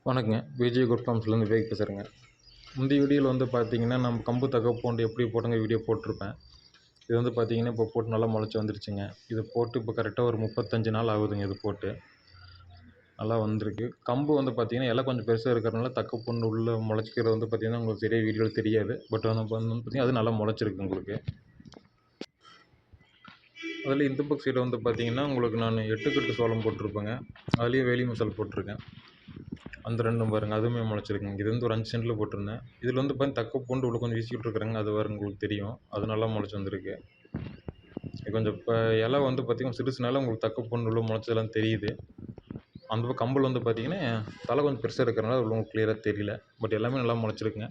வணக்கங்க. விஜய் குட் ஃபார்ம்ஸ்லேருந்து விவேக் பேசுகிறேங்க. முந்தைய வீடியோவில் வந்து பார்த்தீங்கன்னா, நம்ம கம்பு தக்கப்பூண்டு எப்படி போட்டோங்க வீடியோ போட்டிருப்பேன். இது வந்து பார்த்தீங்கன்னா, இப்போ போட்டு நல்லா முளைச்சி வந்துருச்சுங்க. இது போட்டு இப்போ கரெக்டாக ஒரு 35 நாள் ஆகுதுங்க இது போட்டு. நல்லா வந்திருக்கு. கம்பு வந்து பார்த்தீங்கன்னா, இலை கொஞ்சம் பெருசாக இருக்கிறனால தக்கப்பூண்டு உள்ளே முளைச்சிக்கிறது வந்து பார்த்தீங்கன்னா, உங்களுக்கு சரியா வீடியோவில் தெரியாது. பட் வந்து பார்த்தீங்கன்னா, அது நல்லா முளைச்சிருக்கு உங்களுக்கு. அதில் இந்த பக்கம் சைடு வந்து பார்த்தீங்கன்னா, உங்களுக்கு நான் 8 கட்டு சோளம் போட்டிருப்பேங்க. அதுலேயும் வேலி மசால் போட்டிருக்கேன். அந்த 2ம் பாருங்கள், அதுவுமே முளைச்சிருக்குங்க. இது வந்து ஒரு 5 சென்டில் போட்டிருந்தேன். இதில் வந்து பார்த்தீங்கன்னா தக்கப்பூண்டு உள்ள கொஞ்சம் வீசி விட்ருக்குறேங்க. அது பாருங்க உங்களுக்கு தெரியும். அது நல்லா முளைச்சி வந்திருக்கு. இது கொஞ்சம் இப்போ இலை வந்து பார்த்தீங்கன்னா சிறுசுனால உங்களுக்கு தக்கப்பூண்டு உள்ள முளைச்சதெல்லாம் தெரியுது. அந்த பக்கம் கம்பில் வந்து பார்த்தீங்கன்னா தலை கொஞ்சம் பெருசாக இருக்கிறனால உங்களுக்கு கிளியராக தெரியல. பட் எல்லாமே நல்லா முளைச்சிருக்குங்க.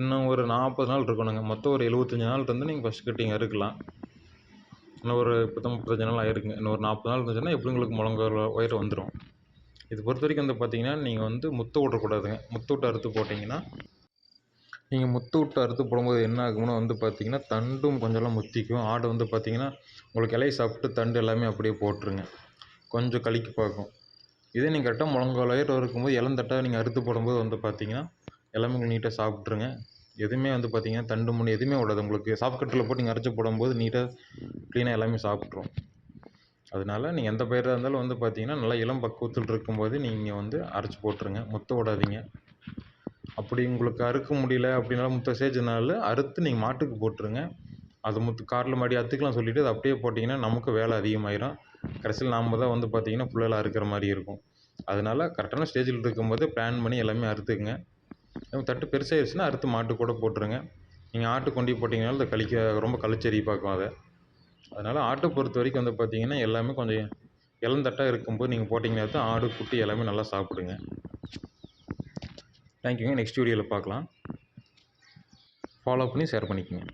இன்னும் ஒரு 40 நாள் இருக்கணுங்க. மொத்தம் ஒரு 75 நாள் இருந்து நீங்கள் ஃபஸ்ட் கட்டிங் அறுக்கலாம். இன்னும் ஒரு 35 நாள் ஆயிருக்குங்க. இன்னும் ஒரு 40 நாள் இருந்துச்சுன்னா எப்படியும் உங்களுக்கு முழங்கால் உயரம் வந்துடும். இது பொறுத்த வரைக்கும் வந்து பார்த்தீங்கன்னா, நீங்கள் வந்து முத்த விட்றக்கூடாதுங்க. முத்த விட்டு அறுத்து போட்டிங்கன்னா, நீங்கள் முத்த விட்டு அறுத்து போடும்போது என்ன ஆகும்னா வந்து பார்த்தீங்கன்னா, தண்டும் கொஞ்சம்லாம் முத்திக்கும். ஆடு வந்து பார்த்தீங்கன்னா, உங்களுக்கு இலைய சாப்பிட்டு தண்டு எல்லாமே அப்படியே போட்டுருங்க. கொஞ்சம் கழிக்க பார்க்கும். இதே நீங்கள் கரெக்டாக முழங்கால் உயரம் இருக்கும்போது இளந்தட்டாக நீங்கள் அறுத்து போடும்போது வந்து பார்த்தீங்கன்னா, எல்லாமே உங்களுக்கு நீட்டாக சாப்பிட்ருங்க. எதுவுமே வந்து பார்த்தீங்கன்னா, தண்டு முள்ளு எதுவுமே விடாது. உங்களுக்கு சாஃப்ட் கட்டில் போட்டு நீங்கள் அரைச்சி போடும்போது நீட்டாக க்ளீனாக எல்லாமே சாப்பிட்ரும். அதனால நீங்கள் எந்த பயிராக இருந்தாலும் வந்து பார்த்தீங்கன்னா, நல்லா இளம் பக்குவத்தில் இருக்கும்போது நீங்கள் வந்து அரைச்சி போட்டுருங்க. முத்த விடாதீங்க. அப்படி உங்களுக்கு அறுக்க முடியல அப்படின்னாலும் முத்த ஸ்டேஜ்னால அறுத்து நீங்கள் மாட்டுக்கு போட்டுருங்க. அது காட்டில் மறுபடியும் அறுத்துக்கலாம் சொல்லிவிட்டு அதை அப்படியே போட்டிங்கன்னா நமக்கு வேலை அதிகமாயிரும். கடைசியில் நாம் தான் வந்து பார்த்தீங்கன்னா ஃபுல்லாக அறுக்கிற மாதிரி இருக்கும். அதனால கரெக்டான ஸ்டேஜில் இருக்கும்போது பிளான் பண்ணி எல்லாமே அறுத்துக்குங்க. தட்டு பெருசாகிடுச்சுன்னா அறுத்து மாட்டுக்கு கூட போட்டுருங்க. நீங்கள் ஆட்டு கொண்டு போட்டிங்கனாலும் அதை ரொம்ப கழிச்செறி பார்க்கும் அதை. அதனால் ஆட்டை பொறுத்த வரைக்கும் வந்து பார்த்தீங்கன்னா எல்லாமே கொஞ்சம் இளந்தட்டாக இருக்கும்போது நீங்கள் போட்டிங்கன்னா தான் ஆடு, குட்டி எல்லாமே நல்லா சாப்பிடுங்க. தேங்க்யூங்க. நெக்ஸ்ட் வீடியோவில் பார்க்கலாம். ஃபாலோ பண்ணி ஷேர் பண்ணிக்கங்க.